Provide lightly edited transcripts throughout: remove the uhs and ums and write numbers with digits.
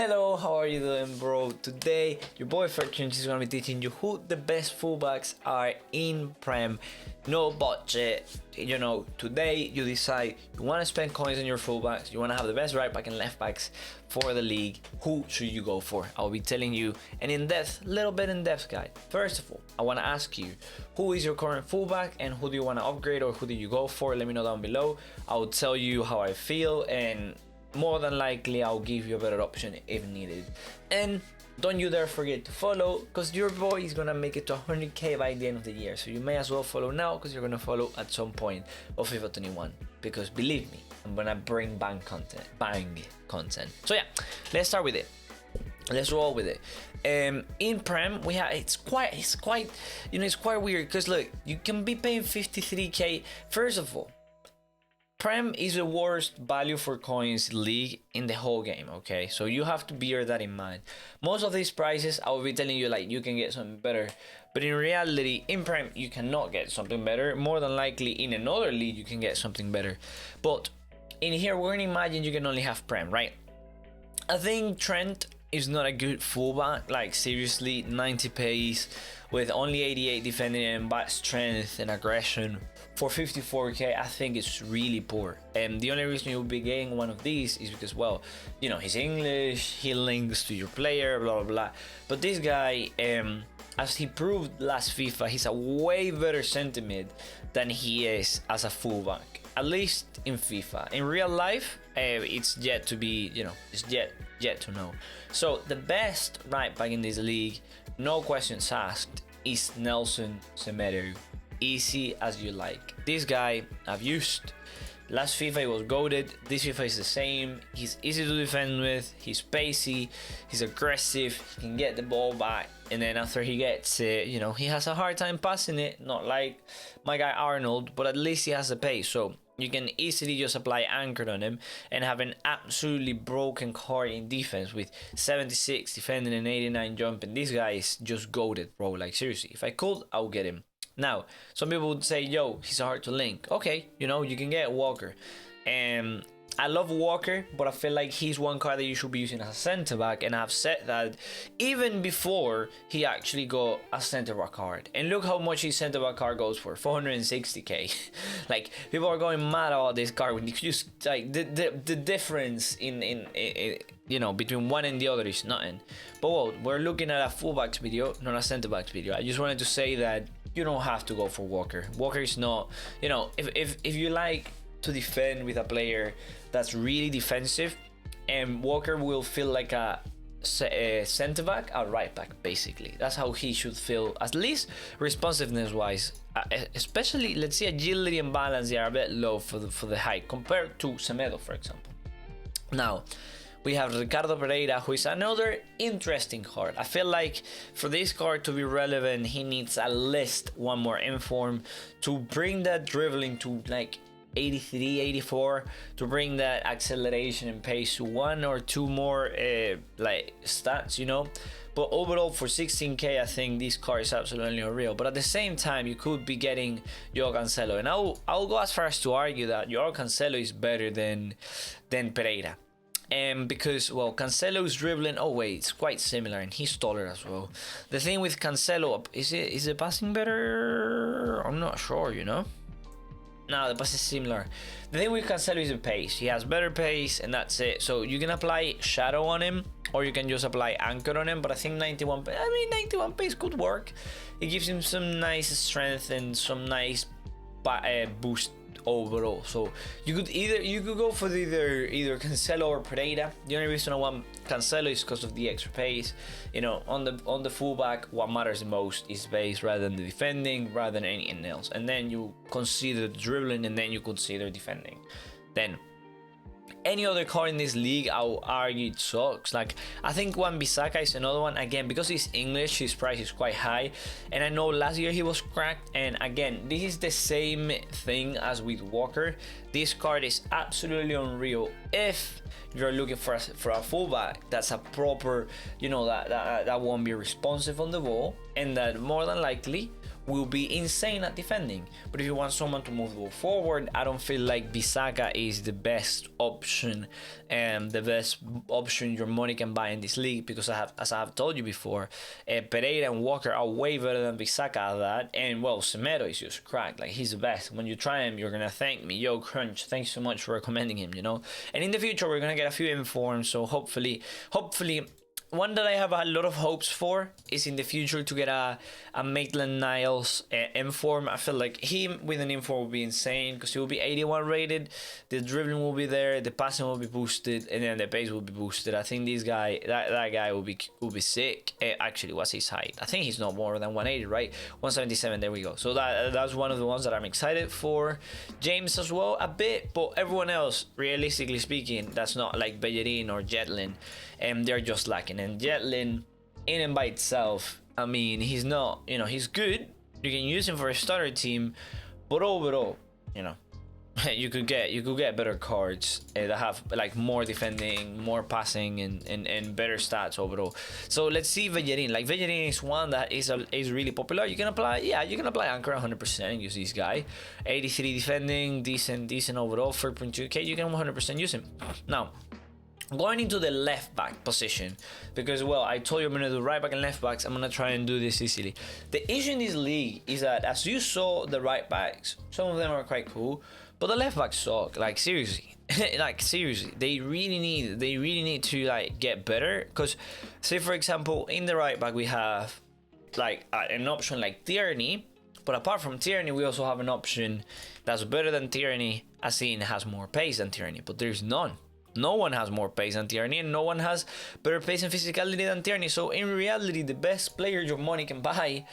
Hello, how are you doing, bro? Today, your boy TRENT is gonna be teaching you who the best fullbacks are in Prem. No budget. You know, today you decide you want to spend coins on your fullbacks, you want to have the best right back and left backs for the league. Who should you go for? I'll be telling you an in-depth, little bit in-depth guide. First of all, I want to ask you, who is your current fullback and who do you want to upgrade, or who do you go for? Let me know down below. I'll tell you how I feel, and more than likely I'll give you a better option if needed. And don't you dare forget to follow, because your boy is gonna make it to 100k by the end of the year. So you may as well follow now, because you're gonna follow at some point of FIFA21. Because believe me, I'm gonna bring bang content. So yeah, let's start with it. Let's roll with it. In Prem, we have it's quite weird, because look, you can be paying 53k. First of all, Prem is the worst value for coins league in the whole game, okay? So you have to bear that in mind. Most of these prices, I will be telling you like you can get something better, but in reality, in Prem, you cannot get something better. More than likely, in another league, you can get something better. But in here, we're gonna imagine you can only have Prem, right? I think TRENT is not a good fullback. Like seriously, 90 pace with only 88 defending and bad strength and aggression for 54k, I think it's really poor. And the only reason you'll be getting one of these is because, well, you know, he's English, he links to your player, blah blah blah. But this guy, as he proved last FIFA, he's a way better center mid than he is as a fullback, at least in FIFA. In real life, it's yet to be, you know, it's yet to know. So the best right back in this league, no questions asked, is Nelson Semedo. Easy as you like. This guy I've used. Last FIFA he was goated. This FIFA is the same. He's easy to defend with. He's pacey. He's aggressive. He can get the ball back. And then after he gets it, you know, he has a hard time passing it. Not like my guy Arnold, but at least he has the pace. So you can easily just apply anchor on him and have an absolutely broken card in defense with 76 defending and 89 jumping. This guy is just goated, bro. Like seriously, if I could, I would get him. Now, some people would say, yo, he's hard to link. Okay, you know, you can get Walker. And I love Walker, but I feel like he's one card that you should be using as a center back. And I've said that even before he actually got a center back card. And look how much his center back card goes for, 460k. Like, people are going mad about this card when you just, like, the difference in you know, between one and the other is nothing. But well, we're looking at a fullbacks video, not a center backs video. I just wanted to say that you don't have to go for Walker. Walker is not, you know, if you like to defend with a player that's really defensive, and Walker will feel like a center back, a right back, basically. That's how he should feel, at least responsiveness wise. Especially, let's see, agility and balance, they are a bit low for the height compared to Semedo, for example. Now we have Ricardo Pereira, who is another interesting card. I feel like for this card to be relevant, he needs at least one more inform to bring that dribbling to like 83, 84, to bring that acceleration and pace to one or two more like stats, you know. But overall, for 16k, I think this card is absolutely unreal. But at the same time, you could be getting your CANCELO, and I'll go as far as to argue that your CANCELO is better than Pereira. Because, well, Cancelo's dribbling, oh wait, it's quite similar, and he's taller as well. The thing with Cancelo, is it passing better? I'm not sure, you know. No, the pass is similar. The thing with Cancelo is the pace. He has better pace, and that's it. So you can apply shadow on him, or you can just apply anchor on him. But I think 91 pace could work. It gives him some nice strength and some nice boost overall. So you could go for either Cancelo or Pereira. The only reason I want Cancelo is because of the extra pace. You know, on the fullback, what matters the most is pace rather than the defending, rather than anything else. And then you consider dribbling, and then you consider defending. Then any other card in this league, I'll argue it sucks. Like, I think WAN-BISSAKA is another one. Again, because he's English, his price is quite high, and I know last year he was cracked. And again, this is the same thing as with Walker. This card is absolutely unreal if you're looking for a fullback that's a proper, you know, that won't be responsive on the ball, and that more than likely will be insane at defending. But if you want someone to move the ball forward, I don't feel like Bissaka is the best option and the best option your money can buy in this league, because as I have told you before, Pereira and Walker are way better than Bissaka at that, and well, Semedo is just cracked. Like, he's the best. When you try him, you're gonna thank me. Yo, Crunch, thanks so much for recommending him, you know. And in the future, we're gonna get a few informs, so hopefully one that I have a lot of hopes for is in the future to get a Maitland-Niles inform. I feel like him with an inform will be insane, because he will be 81 rated, the dribbling will be there, the passing will be boosted, and then the pace will be boosted. I think this guy, that guy will be sick. Actually, what's his height? I think he's not more than 180, right? 177, there we go. So that's one of the ones that I'm excited for. James as well, a bit, but everyone else, realistically speaking, that's not like Bellerin or Jetlin, and they're just lacking. And Jetlin, in and by itself, I mean, he's not, you know, he's good. You can use him for a starter team, but overall, you know, you could get better cards that have like more defending, more passing, and better stats overall. So let's see Bellerin. Like, Bellerin is one that is really popular. You can apply, yeah, you can apply Anchor 100% and use this guy. 83 defending, decent overall, 4.2k. You can 100% use him. Now, going into the left back position, because, well, I told you I'm gonna do right back and left backs. I'm gonna try and do this easily. The issue in this league is that, as you saw, the right backs, some of them are quite cool, but the left backs suck. Like, seriously. Like, seriously, they really need to like get better. Because, say for example, in the right back we have like an option like Tierney, but apart from Tierney, we also have an option that's better than Tierney, as in has more pace than Tierney, but there's none. No one has more pace than Tierney, and no one has better pace and physicality than Tierney. So in reality, the best player your money can buy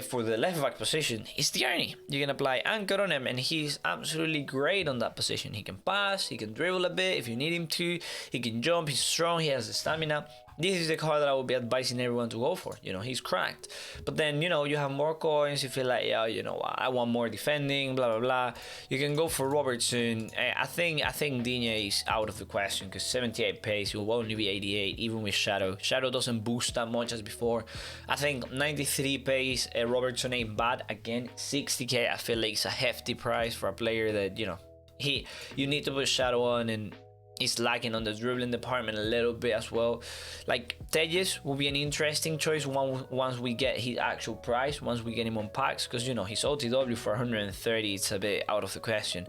for the left back position is Tierney. You can apply Anchor on him, and he's absolutely great on that position. He can pass, he can dribble a bit if you need him to, he can jump, he's strong, he has the stamina. This is the card that I would be advising everyone to go for. You know, he's cracked. But then, you know, you have more coins. You feel like, yeah, you know, I want more defending, blah, blah, blah. You can go for Robertson. I think DIGENE is out of the question, because 78 pace, he will only be 88, even with Shadow. Shadow doesn't boost that much as before. I think 93 pace, Robertson ain't bad. Again, 60k, I feel like it's a hefty price for a player that, you know, you need to put Shadow on, and is lacking on the dribbling department a little bit as well. Like, Tejas will be an interesting choice once we get his actual price, once we get him on packs, because, you know, his OTW for 130, it's a bit out of the question.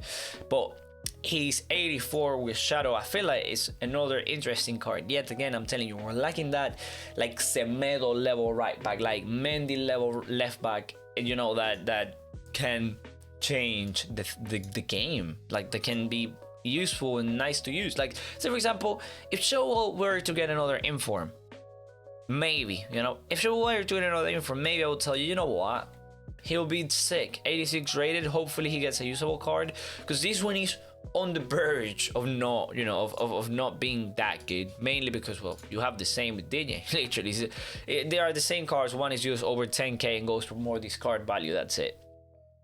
But he's 84 with Shadow. I feel like it's another interesting card. Yet again, I'm telling you, we're lacking that like Semedo level right back, like Mendy level left back, you know, that can change the game, like that can be useful and nice to use. Like, say for example, if CHILWELL were to get another inform, maybe, you know, if CHILWELL were to get another inform, maybe I would tell you know what, he'll be sick. 86 rated. Hopefully he gets a usable card, because this one is on the verge of not, you know, of not being that good, mainly because, well, you have the same with DIGENE. Literally, they are the same cards. One is used over 10k and goes for more discard value. That's it.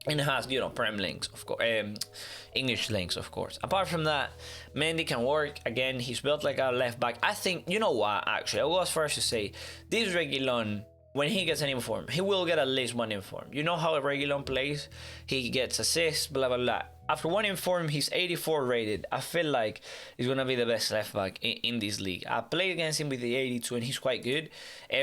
And it has, you know, Prem links, of course, English links, of course. Apart from that, Mendy can work. Again, he's built like a left back. I think, you know what, actually, I was first to say, this Reguilon, when he gets an inform, he will get at least one inform. You know how a Reguilon plays? He gets assists, blah, blah, blah. After one inform, he's 84 rated. I feel like he's going to be the best left back in this league. I played against him with the 82, and he's quite good.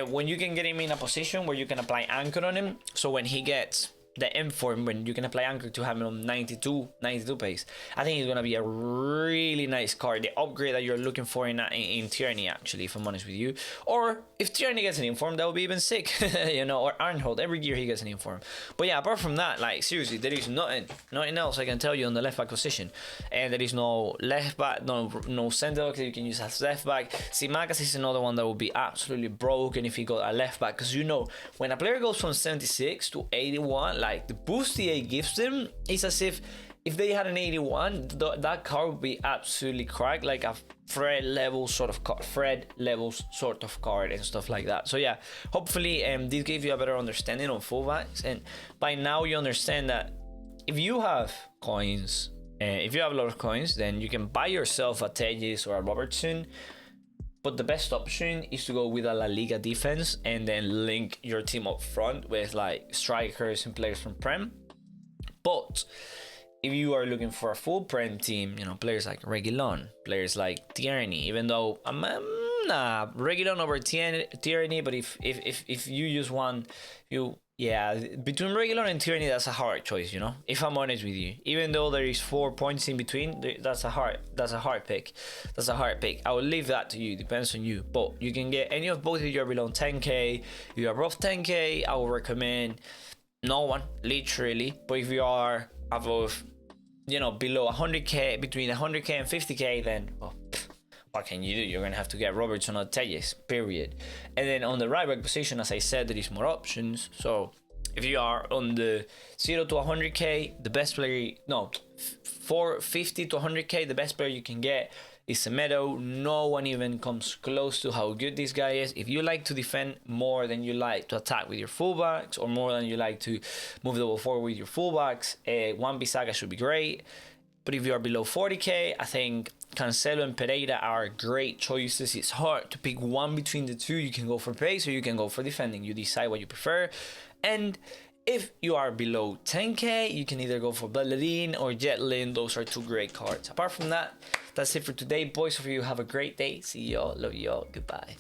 When you can get him in a position where you can apply Anchor on him, so when he gets the inform, when you can apply Anchor to have him on 92 pace, I think he's gonna be a really nice card, the upgrade that you're looking for in Tierney, actually, if I'm honest with you. Or if Tierney gets an inform, that would be even sick. You know, or Arnhold, every year he gets an inform. But yeah, apart from that, like, seriously, there is nothing else I can tell you on the left back position. And there is no left back, no center back that you can use as left back. Simakas is another one that would be absolutely broken if he got a left back, because, you know, when a player goes from 76 to 81, like, the boost EA gives them is as if they had an 81, that card would be absolutely cracked, like a Fred levels sort of card and stuff like that. So yeah, hopefully this gave you a better understanding of fullbacks, and by now you understand that if you have coins, if you have a lot of coins, then you can buy yourself a Tejas or a Robertson But the best option is to go with a La Liga defense and then link your team up front with like strikers and players from Prem. But if you are looking for a full Prem team, you know, players like Reguilon, players like Tierney, even though I'm Reguilon over Tierney, but if you use one, between Reguilon and Tierney, that's a hard choice, you know, if I'm honest with you. Even though there is 4 points in between, that's a hard pick. That's a hard pick. I will leave that to you, depends on you. But you can get any of both if you're below 10k. If you are above 10k, I will recommend no one, literally. But if you are above, you know, below 100k, between 100k and 50k, then well, what can you do? You're gonna have to get Robertson or Tejes, period. And then on the right back position, as I said, there is more options. So if you are on the 0 to 100k, the best player, no, 450 to 100k, the best player you can get is SEMEDO. No one even comes close to how good this guy is. If you like to defend more than you like to attack with your fullbacks, or more than you like to move the ball forward with your fullbacks, WAN-BISSAKA should be great. But if you are below 40k, I think Cancelo and Pereira are great choices. It's hard to pick one between the two. You can go for pace or you can go for defending. You decide what you prefer. And if you are below 10k, you can either go for Bellerin or Jetlin. Those are 2 great cards. Apart from that, that's it for today, boys. Of you have a great day. See y'all. Love y'all. Goodbye.